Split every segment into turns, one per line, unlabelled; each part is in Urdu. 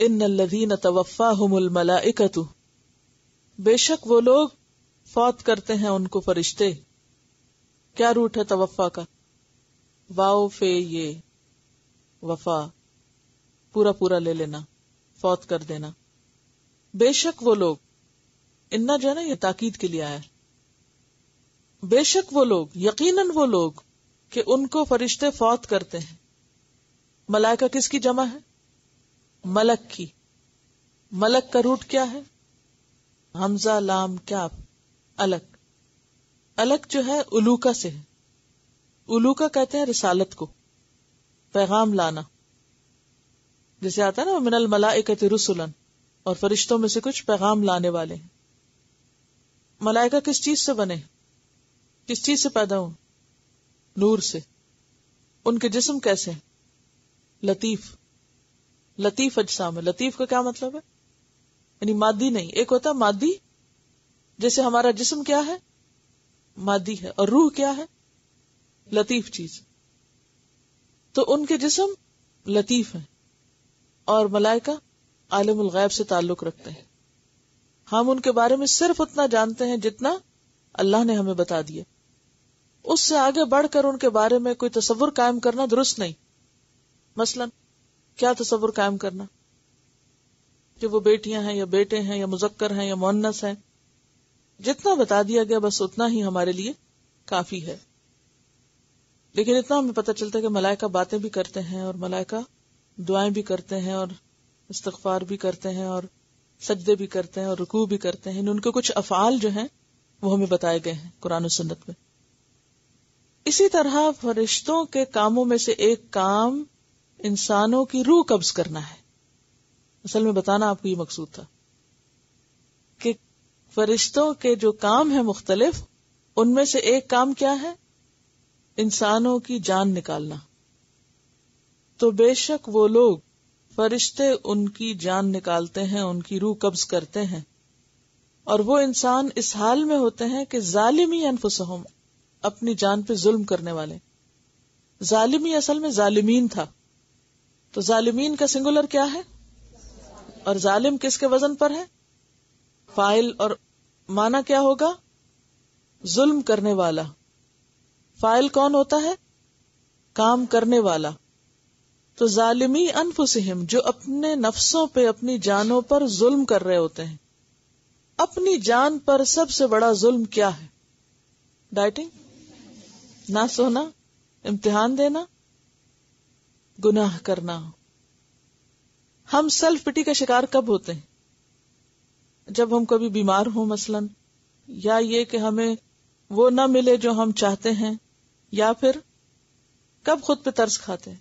ان الذین توفاہم الملائکۃ، بے شک وہ لوگ فوت کرتے ہیں ان کو فرشتے. کیا روٹ ہے توفا کا؟ واو فے یہ وفا، پورا پورا لے لینا، فوت کر دینا. بے شک وہ لوگ، اننا جو ہے نا یہ تاکید کے لیے آیا ہے. بے شک وہ لوگ، یقیناً وہ لوگ کہ ان کو فرشتے فوت کرتے ہیں. ملائکہ کس کی جمع ہے؟ ملک کی. ملک کا روٹ کیا ہے؟ حمزہ لام کاف، الک. الک جو ہے الوکا سے ہے. الوکا کہتے ہیں رسالت کو، پیغام لانا. جیسے آتا ہے نا من الملائکۃ رسلا، اور فرشتوں میں سے کچھ پیغام لانے والے ہیں. ملائکہ کس چیز سے بنے؟ کس چیز سے پیدا ہوں؟ نور سے. ان کے جسم کیسے ہیں؟ لطیف. لطیف اجسام ہے. لطیف کا کیا مطلب ہے؟ یعنی مادی نہیں. ایک ہوتا ہے مادی، جیسے ہمارا جسم کیا ہے؟ مادی ہے. اور روح کیا ہے؟ لطیف چیز. تو ان کے جسم لطیف ہیں، اور ملائکہ عالم الغیب سے تعلق رکھتے ہیں. ہم ان کے بارے میں صرف اتنا جانتے ہیں جتنا اللہ نے ہمیں بتا دیا. اس سے آگے بڑھ کر ان کے بارے میں کوئی تصور قائم کرنا درست نہیں. مثلا کیا تصور قائم کرنا کہ وہ بیٹیاں ہیں یا بیٹے ہیں یا مذکر ہیں یا مؤنث ہیں؟ جتنا بتا دیا گیا بس اتنا ہی ہمارے لیے کافی ہے. لیکن اتنا ہمیں پتہ چلتا ہے کہ ملائکہ باتیں بھی کرتے ہیں، اور ملائکہ دعائیں بھی کرتے ہیں، اور استغفار بھی کرتے ہیں، اور سجدے بھی کرتے ہیں، اور رکوع بھی کرتے ہیں. ان کے کچھ افعال جو ہیں وہ ہمیں بتائے گئے ہیں قرآن و سنت میں. اسی طرح فرشتوں کے کاموں میں سے ایک کام انسانوں کی روح قبض کرنا ہے. اصل میں بتانا آپ کو یہ مقصود تھا کہ فرشتوں کے جو کام ہیں مختلف، ان میں سے ایک کام کیا ہے؟ انسانوں کی جان نکالنا. تو بے شک وہ لوگ، فرشتے ان کی جان نکالتے ہیں، ان کی روح قبض کرتے ہیں. اور وہ انسان اس حال میں ہوتے ہیں کہ ظالمی انفسہم، اپنی جان پہ ظلم کرنے والے. ظالمی اصل میں ظالمین تھا. تو ظالمین کا سنگولر کیا ہے؟ اور ظالم کس کے وزن پر ہے؟ فاعل. اور معنی کیا ہوگا؟ ظلم کرنے والا. فاعل کون ہوتا ہے؟ کام کرنے والا. تو ظالمی انفسہم، جو اپنے نفسوں پہ، اپنی جانوں پر ظلم کر رہے ہوتے ہیں. اپنی جان پر سب سے بڑا ظلم کیا ہے؟ ڈائٹنگ، نہ سونا، امتحان دینا، گناہ کرنا. ہم سیلف پٹی کا شکار کب ہوتے ہیں؟ جب ہم کبھی بیمار ہوں مثلاً، یا یہ کہ ہمیں وہ نہ ملے جو ہم چاہتے ہیں، یا پھر کب خود پہ ترس کھاتے ہیں؟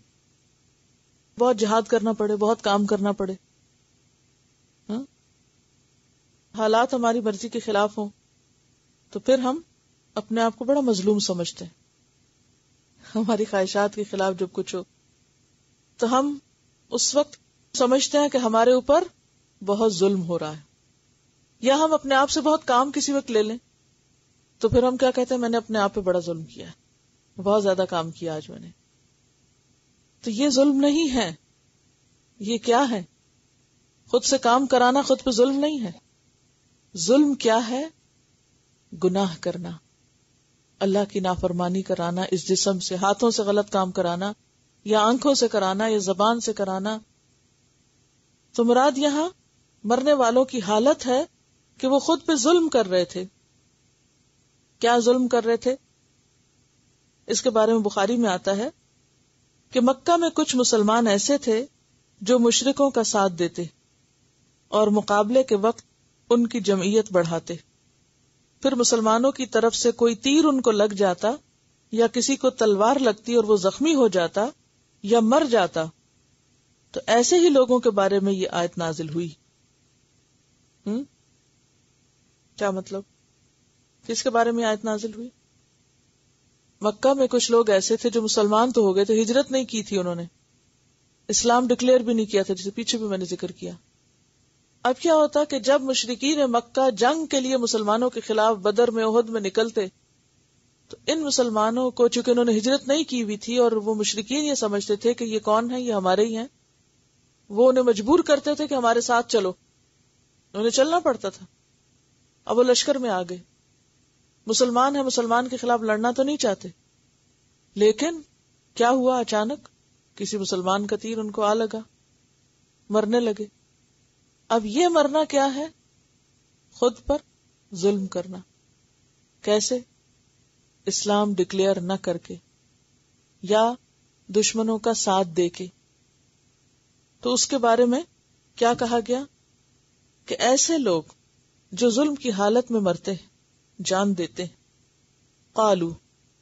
بہت جہاد کرنا پڑے، بہت کام کرنا پڑے، حالات ہماری مرضی کے خلاف ہوں، تو پھر ہم اپنے آپ کو بڑا مظلوم سمجھتے ہیں. ہماری خواہشات کے خلاف جب کچھ ہو تو ہم اس وقت سمجھتے ہیں کہ ہمارے اوپر بہت ظلم ہو رہا ہے. یا ہم اپنے آپ سے بہت کام کسی وقت لے لیں تو پھر ہم کیا کہتے ہیں؟ میں نے اپنے آپ پہ بڑا ظلم کیا ہے، بہت زیادہ کام کیا آج میں نے. تو یہ ظلم نہیں ہے. یہ کیا ہے؟ خود سے کام کرانا خود پہ ظلم نہیں ہے. ظلم کیا ہے؟ گناہ کرنا، اللہ کی نافرمانی کرانا، اس جسم سے، ہاتھوں سے غلط کام کرانا، یا آنکھوں سے کرانا، یا زبان سے کرانا. تو مراد یہاں مرنے والوں کی حالت ہے کہ وہ خود پہ ظلم کر رہے تھے. کیا ظلم کر رہے تھے؟ اس کے بارے میں بخاری میں آتا ہے کہ مکہ میں کچھ مسلمان ایسے تھے جو مشرکوں کا ساتھ دیتے اور مقابلے کے وقت ان کی جمعیت بڑھاتے. پھر مسلمانوں کی طرف سے کوئی تیر ان کو لگ جاتا، یا کسی کو تلوار لگتی اور وہ زخمی ہو جاتا یا مر جاتا، تو ایسے ہی لوگوں کے بارے میں یہ آیت نازل ہوئی. کیا مطلب؟ کس کے بارے میں آیت نازل ہوئی؟ مکہ میں کچھ لوگ ایسے تھے جو مسلمان تو ہو گئے تھے، ہجرت نہیں کی تھی انہوں نے، اسلام ڈکلیئر بھی نہیں کیا تھا، جسے پیچھے بھی میں نے ذکر کیا. اب کیا ہوتا کہ جب مشرکین مکہ جنگ کے لیے مسلمانوں کے خلاف بدر میں، احد میں نکلتے، تو ان مسلمانوں کو، چونکہ انہوں نے ہجرت نہیں کی ہوئی تھی اور وہ مشرکین یہ سمجھتے تھے کہ یہ کون ہے؟ یہ ہمارے ہی ہیں، وہ انہیں مجبور کرتے تھے کہ ہمارے ساتھ چلو، انہیں چلنا پڑتا تھا. اب وہ لشکر میں آ گئے، مسلمان ہے، مسلمان کے خلاف لڑنا تو نہیں چاہتے، لیکن کیا ہوا؟ اچانک کسی مسلمان کا تیر ان کو آ لگا، مرنے لگے. اب یہ مرنا کیا ہے؟ خود پر ظلم کرنا. کیسے؟ اسلام ڈکلیئر نہ کر کے یا دشمنوں کا ساتھ دے کے. تو اس کے بارے میں کیا کہا گیا کہ ایسے لوگ جو ظلم کی حالت میں مرتے ہیں، جان دیتے ہیں، قالو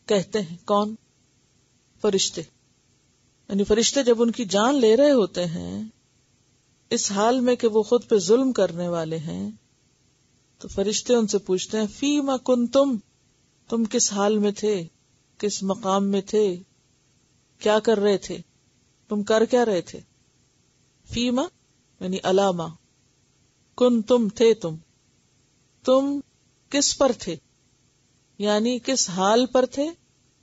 کہتے ہیں، کون؟ فرشتے. یعنی فرشتے جب ان کی جان لے رہے ہوتے ہیں اس حال میں کہ وہ خود پہ ظلم کرنے والے ہیں، تو فرشتے ان سے پوچھتے ہیں فیما کنتم، تم کس حال میں تھے، کس مقام میں تھے، کیا کر رہے تھے، تم کر کیا رہے تھے؟ فیما یعنی علامہ، کنتم تھے تم کس پر تھے، یعنی کس حال پر تھے،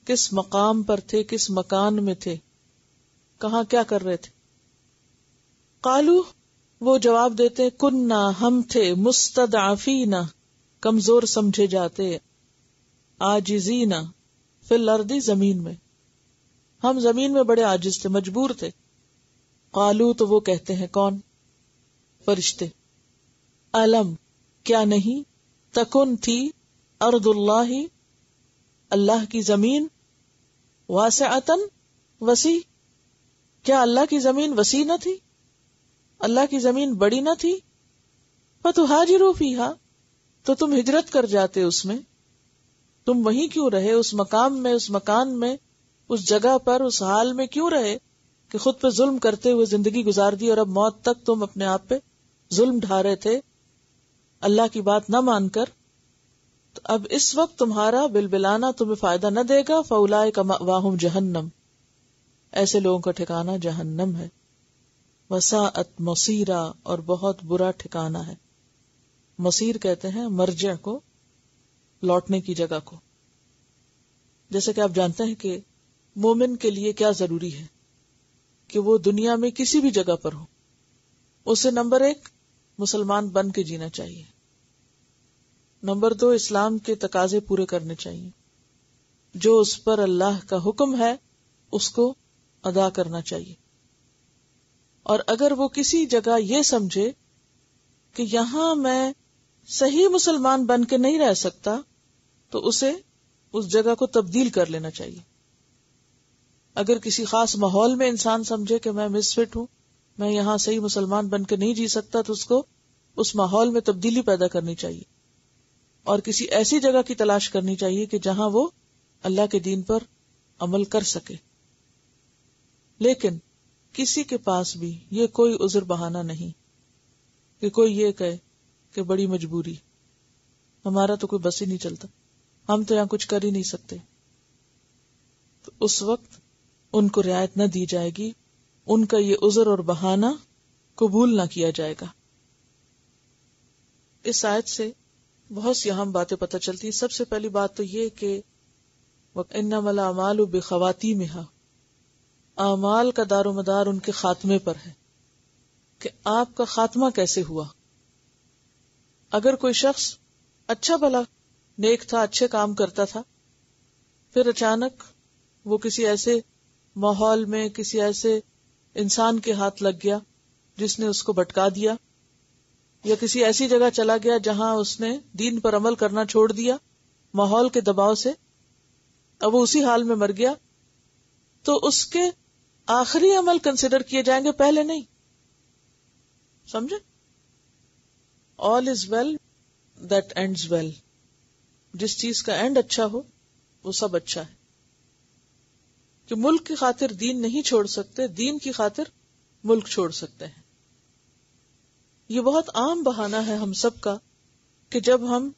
کس مقام پر تھے، کس مکان میں تھے، کہاں کیا کر رہے تھے؟ قالو وہ جواب دیتے کننا ہم تھے، مستضعفین کمزور سمجھے جاتے، عاجزین فی الارض زمین میں، ہم زمین میں بڑے عاجز تھے، مجبور تھے. قالو تو وہ کہتے ہیں، کون؟ فرشتے. علم کیا نہیں، تکن تھی، ارض اللہ اللہ کی زمین، واسعتن وسیع، کیا اللہ کی زمین وسیع نہ تھی، اللہ کی زمین بڑی نہ تھی؟ فتہاجروا فیہا تو تم ہجرت کر جاتے اس میں، تم وہیں کیوں رہے، اس مقام میں، اس مکان میں، اس جگہ پر، اس حال میں کیوں رہے کہ خود پہ ظلم کرتے ہوئے زندگی گزار دی، اور اب موت تک تم اپنے آپ پہ ظلم ڈھا رہے تھے اللہ کی بات نہ مان کر. تو اب اس وقت تمہارا بلبلانا تمہیں فائدہ نہ دے گا. فاولئک مأواہم جہنم، ایسے لوگوں کا ٹھکانہ جہنم ہے. وساءت مصیرا اور بہت برا ٹھکانہ ہے. مصیر کہتے ہیں مرجع کو، لوٹنے کی جگہ کو. جیسے کہ آپ جانتے ہیں کہ مومن کے لیے کیا ضروری ہے کہ وہ دنیا میں کسی بھی جگہ پر ہو، اسے نمبر 1 مسلمان بن کے جینا چاہیے، نمبر 2 اسلام کے تقاضے پورے کرنے چاہیے، جو اس پر اللہ کا حکم ہے اس کو ادا کرنا چاہیے. اور اگر وہ کسی جگہ یہ سمجھے کہ یہاں میں صحیح مسلمان بن کے نہیں رہ سکتا تو اسے اس جگہ کو تبدیل کر لینا چاہیے. اگر کسی خاص ماحول میں انسان سمجھے کہ میں مس فٹ ہوں، میں یہاں صحیح مسلمان بن کے نہیں جی سکتا، تو اس کو اس ماحول میں تبدیلی پیدا کرنی چاہیے اور کسی ایسی جگہ کی تلاش کرنی چاہیے کہ جہاں وہ اللہ کے دین پر عمل کر سکے. لیکن کسی کے پاس بھی یہ کوئی عذر بہانہ نہیں کہ کوئی یہ کہے کہ بڑی مجبوری، ہمارا تو کوئی بس ہی نہیں چلتا، ہم تو یہاں کچھ کر ہی نہیں سکتے. تو اس وقت ان کو رعایت نہ دی جائے گی، ان کا یہ عذر اور بہانہ قبول نہ کیا جائے گا. اس آیت سے بہت سی اہم باتیں پتہ چلتی ہیں. سب سے پہلی بات تو یہ کہ انما الاعمال بخواتیمہا، اعمال کا دار و مدار ان کے خاتمے پر ہے کہ آپ کا خاتمہ کیسے ہوا. اگر کوئی شخص اچھا بھلا نیک تھا، اچھے کام کرتا تھا، پھر اچانک وہ کسی ایسے ماحول میں، کسی ایسے انسان کے ہاتھ لگ گیا جس نے اس کو بھٹکا دیا، یا کسی ایسی جگہ چلا گیا جہاں اس نے دین پر عمل کرنا چھوڑ دیا ماحول کے دباؤ سے، اب وہ اسی حال میں مر گیا، تو اس کے آخری عمل کنسیڈر کیے جائیں گے، پہلے نہیں. سمجھے؟ All is well that ends well. جس چیز کا اینڈ اچھا ہو وہ سب اچھا ہے. کہ ملک کی خاطر دین نہیں چھوڑ سکتے، دین کی خاطر ملک چھوڑ سکتے ہیں. یہ بہت عام بہانہ ہے ہم سب کا کہ جب ہم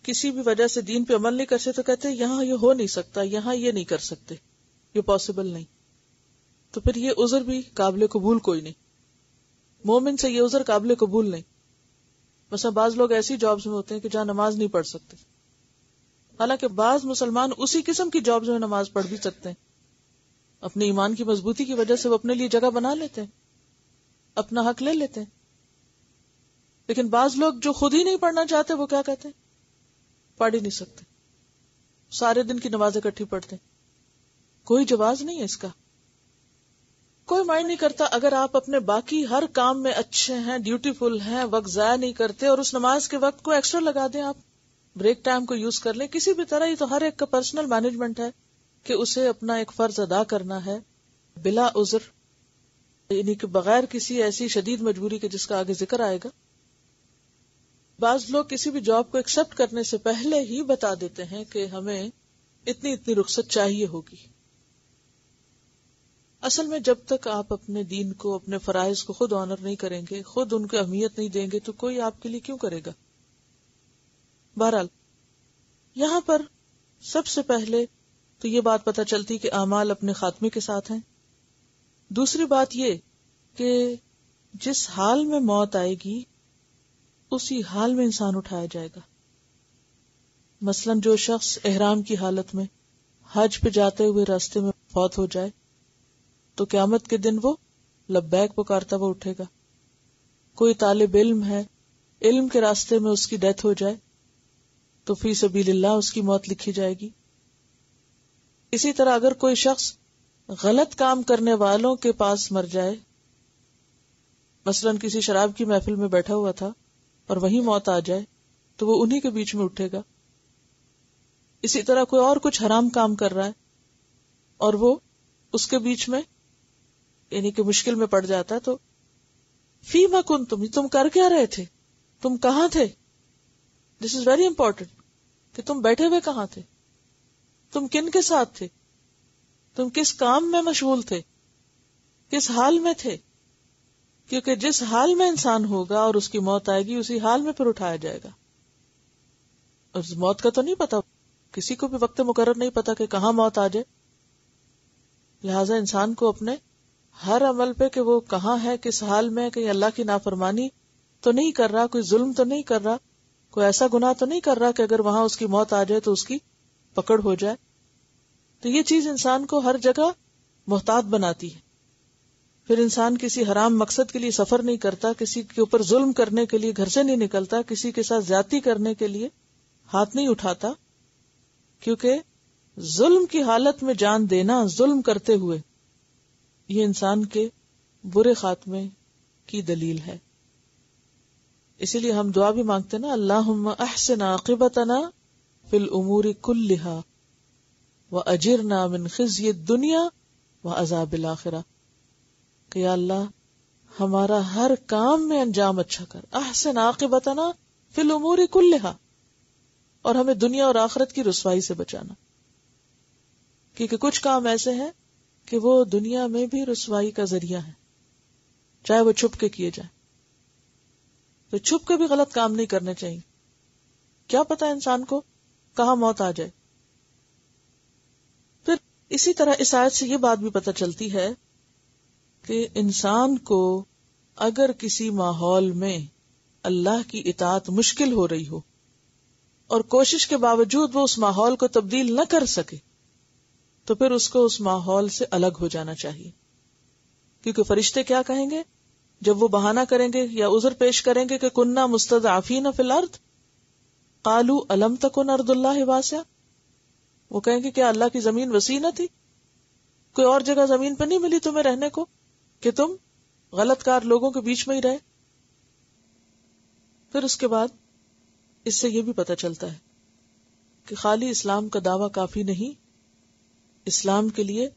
کسی بھی وجہ سے دین پہ عمل نہیں کر سکتے تو کہتے ہیں یہاں یہ ہو نہیں سکتا، یہاں یہ نہیں کر سکتے، یہ پاسبل نہیں. تو پھر یہ عذر بھی قابل قبول کوئی نہیں. مومن سے یہ عذر قابل قبول نہیں. مثلا بعض لوگ ایسی جابز میں ہوتے ہیں کہ جہاں نماز نہیں پڑھ سکتے، حالانکہ بعض مسلمان اسی قسم کی جابز میں نماز پڑھ بھی سکتے ہیں، اپنے ایمان کی مضبوطی کی وجہ سے وہ اپنے لیے جگہ بنا لیتے ہیں. اپنا حق لے لیتے ہیں. لیکن بعض لوگ جو خود ہی نہیں پڑھنا چاہتے وہ کیا کہتے ہیں؟ پڑھ ہی نہیں سکتے، سارے دن کی نمازیں اکٹھی پڑھتے ہیں. کوئی جواز نہیں ہے اس کا. کوئی مائنڈ نہیں کرتا اگر آپ اپنے باقی ہر کام میں اچھے ہیں، ڈیوٹی فل ہیں، وقت ضائع نہیں کرتے، اور اس نماز کے وقت کو ایکسٹرا لگا دیں، آپ بریک ٹائم کو یوز کر لیں کسی بھی طرح. یہ تو ہر ایک کا پرسنل مینجمنٹ ہے کہ اسے اپنا ایک فرض ادا کرنا ہے بلا عذر، یعنی کہ بغیر کسی ایسی شدید مجبوری کے جس کا آگے ذکر آئے گا. بعض لوگ کسی بھی جاب کو ایکسپٹ کرنے سے پہلے ہی بتا دیتے ہیں کہ ہمیں اتنی رخصت چاہیے ہوگی. اصل میں جب تک آپ اپنے دین کو، اپنے فرائض کو خود آنر نہیں کریں گے، خود ان کو اہمیت نہیں دیں گے، تو کوئی آپ کے لیے کیوں کرے گا. بہرحال یہاں پر سب سے پہلے تو یہ بات پتہ چلتی کہ اعمال اپنے خاتمے کے ساتھ ہیں. دوسری بات یہ کہ جس حال میں موت آئے گی اسی حال میں انسان اٹھایا جائے گا. مثلا جو شخص احرام کی حالت میں حج پہ جاتے ہوئے راستے میں فوت ہو جائے تو قیامت کے دن وہ لبیک پکارتا ہوا اٹھے گا. کوئی طالب علم ہے، علم کے راستے میں اس کی ڈیتھ ہو جائے تو فی سبیل اللہ اس کی موت لکھی جائے گی. اسی طرح اگر کوئی شخص غلط کام کرنے والوں کے پاس مر جائے، مثلا کسی شراب کی محفل میں بیٹھا ہوا تھا اور وہیں موت آ جائے تو وہ انہی کے بیچ میں اٹھے گا. اسی طرح کوئی اور کچھ حرام کام کر رہا ہے اور وہ اس کے بیچ میں یعنی کہ مشکل میں پڑ جاتا ہے تو فیما کنتم، تم کر کیا رہے تھے، تم کہاں تھے. دس از ویری امپورٹنٹ کہ تم بیٹھے ہوئے کہاں تھے، تم کن کے ساتھ تھے، تم کس کام میں مشغول تھے، کس حال میں تھے. کیونکہ جس حال میں انسان ہوگا اور اس کی موت آئے گی اسی حال میں پھر اٹھایا جائے گا. اور موت کا تو نہیں پتا، کسی کو بھی وقت مقرر نہیں پتا کہ کہاں موت آ جائے. لہذا انسان کو اپنے ہر عمل پہ کہ وہ کہاں ہے، کس حال میں، کہیں اللہ کی نافرمانی تو نہیں کر رہا، کوئی ظلم تو نہیں کر رہا، کوئی ایسا گناہ تو نہیں کر رہا کہ اگر وہاں اس کی موت آ جائے تو اس کی پکڑ ہو جائے. تو یہ چیز انسان کو ہر جگہ محتاط بناتی ہے. پھر انسان کسی حرام مقصد کے لیے سفر نہیں کرتا، کسی کے اوپر ظلم کرنے کے لیے گھر سے نہیں نکلتا، کسی کے ساتھ زیادتی کرنے کے لیے ہاتھ نہیں اٹھاتا، کیونکہ ظلم کی حالت میں جان دینا ظلم کرتے ہوئے یہ انسان کے برے خاتمے کی دلیل ہے. اسی لیے ہم دعا بھی مانگتے نا، اللہم احسن عاقبتنا فی الامور کلہا واجرنا من خزی الدنیا وعذاب الاخرہ، کہ یا اللہ ہمارا ہر کام میں انجام اچھا کر، احسن عاقبتنا فی الامور کلہا، اور ہمیں دنیا اور آخرت کی رسوائی سے بچانا. کیونکہ کچھ کام ایسے ہیں کہ وہ دنیا میں بھی رسوائی کا ذریعہ ہے، چاہے وہ چھپ کے کیے جائیں. تو چھپ کے بھی غلط کام نہیں کرنے چاہیے. کیا پتا انسان کو کہاں موت آ جائے. پھر اسی طرح اس آیت سے یہ بات بھی پتہ چلتی ہے کہ انسان کو اگر کسی ماحول میں اللہ کی اطاعت مشکل ہو رہی ہو اور کوشش کے باوجود وہ اس ماحول کو تبدیل نہ کر سکے تو پھر اس کو اس ماحول سے الگ ہو جانا چاہیے. کیونکہ فرشتے کیا کہیں گے جب وہ بہانہ کریں گے یا عذر پیش کریں گے کہ کننا مستضعفین فی الارض قالوا الم تکن ارض اللہ واسعہ، وہ کہیں گے کیا اللہ کی زمین وسیع نہ تھی، کوئی اور جگہ زمین پہ نہیں ملی تمہیں رہنے کو کہ تم غلط کار لوگوں کے بیچ میں ہی رہے. پھر اس کے بعد اس سے یہ بھی پتہ چلتا ہے کہ خالی اسلام کا دعویٰ کافی نہیں، اسلام کے لیے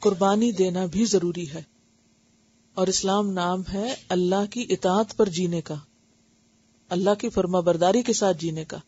قربانی دینا بھی ضروری ہے. اور اسلام نام ہے اللہ کی اطاعت پر جینے کا، اللہ کی فرما برداری کے ساتھ جینے کا.